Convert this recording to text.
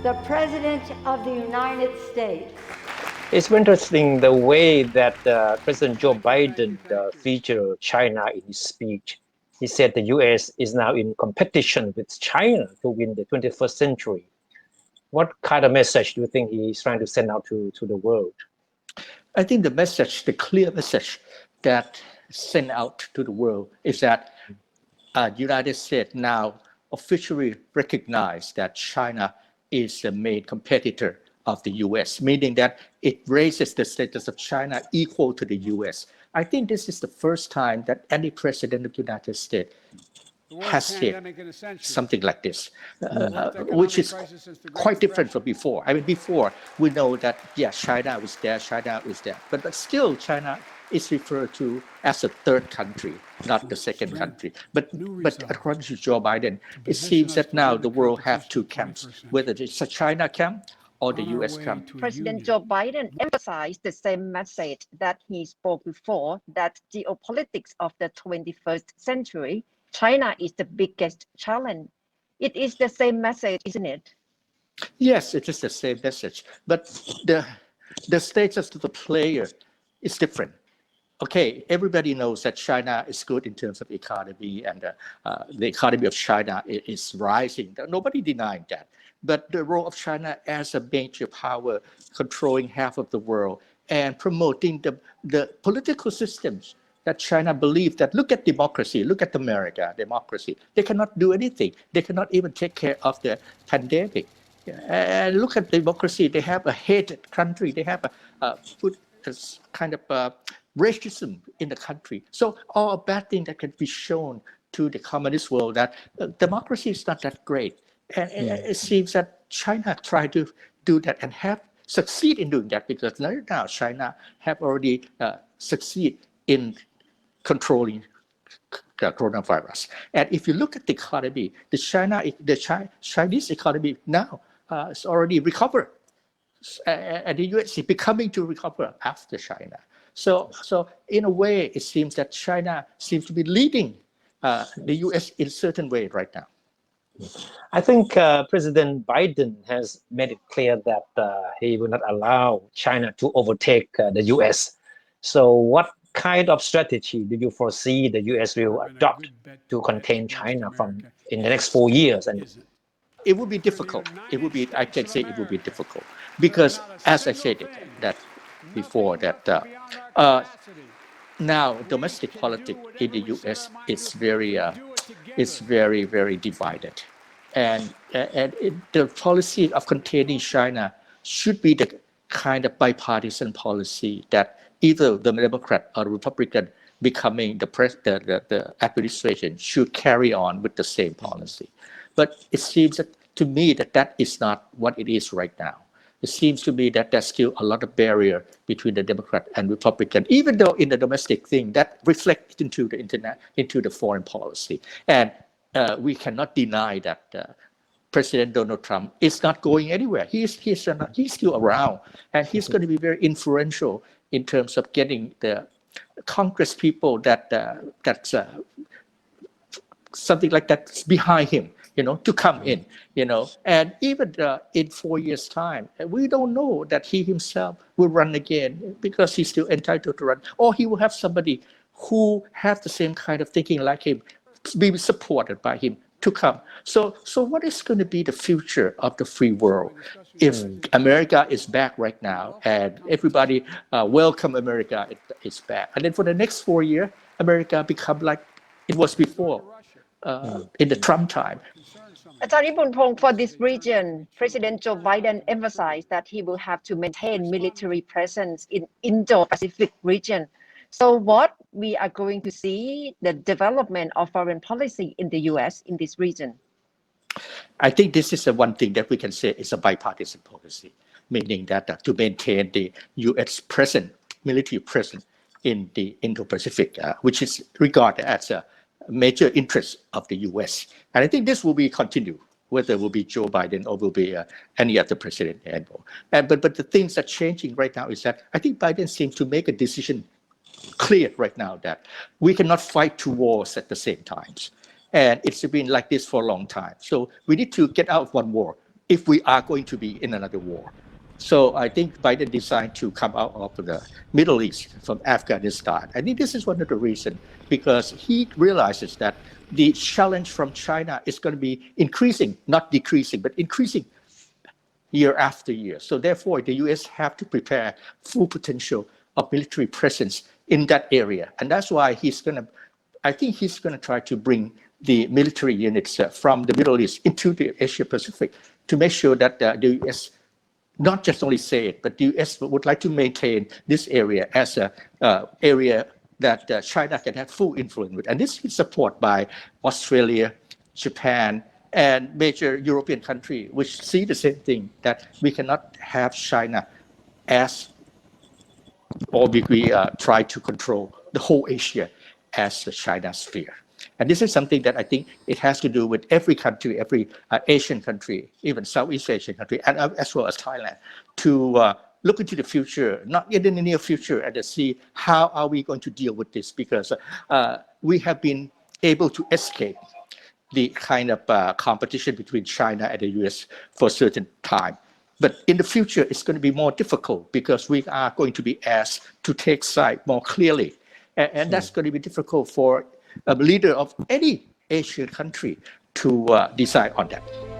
the President of the United States. It's interesting the way that President Joe Biden featured China in his speech. He said the U.S. is now in competition with China to win the 21st century. What kind of message do you think he's trying to send out to the world? I think the clear message that sent out to the world is that the United States now officially recognize that China is the main competitor of the U.S., meaning that it raises the status of China equal to the U.S. I think this is the first time that any president of the United States has said something like this, which is quite different from before. I mean, before we know that, China was there, but still China is referred to as a third country, not the second country. But according to Joe Biden, it seems that now the world have two camps, whether it's a China camp or the U.S. camp. President Joe Biden emphasized the same message that he spoke before, that geopolitics of the 21st century, China is the biggest challenge. It is the same message, isn't it? Yes, it is the same message, but the status of the player is different. Okay, everybody knows that China is good in terms of economy, and the economy of China is rising. Nobody denying that. But the role of China as a major power, controlling half of the world and promoting the political systems that China believes that, look at democracy, look at America, democracy. They cannot do anything. They cannot even take care of the pandemic. And look at democracy. They have a hated country. They have a kind of racism in the country. So all bad things that can be shown to the communist world that democracy is not that great. And it seems that China tried to do that and have succeed in doing that, because now China have already succeed in controlling the coronavirus. And if you look at the economy, the Chinese economy now is already recovered, and the U.S. is becoming to recover after China. So in a way, it seems that China seems to be leading the U.S. in a certain way right now. I think President Biden has made it clear that he will not allow China to overtake the U.S. So what kind of strategy do you foresee the U.S. will adopt to contain China in the next 4 years? And it would be difficult. I can say it would be difficult because, as I said before, now domestic politics in the U.S. is very, very divided, and the policy of containing China should be the kind of bipartisan policy that either the Democrat or the Republican becoming the administration should carry on with the same policy. But it seems that, to me, that is not what it is right now. It seems to me that there's still a lot of barrier between the Democrat and Republican, even though in the domestic thing that reflects into the internet, into the foreign policy. And we cannot deny that President Donald Trump is not going anywhere. He's still around, and he's going to be very influential in terms of getting the Congress people that's something like that's behind him, to come in, and even in 4 years' time, we don't know that he himself will run again because he's still entitled to run, or he will have somebody who have the same kind of thinking like him, be supported by him to come. So what is going to be the future of the free world if America is back right now and everybody welcome America is back, and then for the next 4 years, America become like it was before in the Trump time. For this region, President Joe Biden emphasized that he will have to maintain military presence in Indo-Pacific region. So what we are going to see the development of foreign policy in the U.S. in this region? I think this is the one thing that we can say is a bipartisan policy, meaning that to maintain the U.S. military presence in the Indo-Pacific, which is regarded as a major interest of the U.S. And I think this will be continued, whether it will be Joe Biden or will be any other president. But the things that are changing right now is that I think Biden seems to make a decision clear right now that we cannot fight two wars at the same time. And it's been like this for a long time. So we need to get out of one war if we are going to be in another war. So I think Biden decided to come out of the Middle East from Afghanistan. I think this is one of the reasons, because he realizes that the challenge from China is going to be increasing, not decreasing, but increasing year after year. So therefore, the US have to prepare full potential of military presence in that area. And that's why I think he's going to try to bring the military units from the Middle East into the Asia Pacific to make sure that the US not just only say it, but the US would like to maintain this area as an area that China can have full influence with. And this is supported by Australia, Japan, and major European countries, which see the same thing, that we cannot have China as, or we try to control the whole Asia as the China sphere. And this is something that I think it has to do with every country, every Asian country, even Southeast Asian country, and as well as Thailand, to look into the future, not yet in the near future, and to see how are we going to deal with this, because we have been able to escape the kind of competition between China and the US for a certain time. But in the future, it's going to be more difficult because we are going to be asked to take side more clearly. And that's going to be difficult for a leader of any Asian country to decide on that.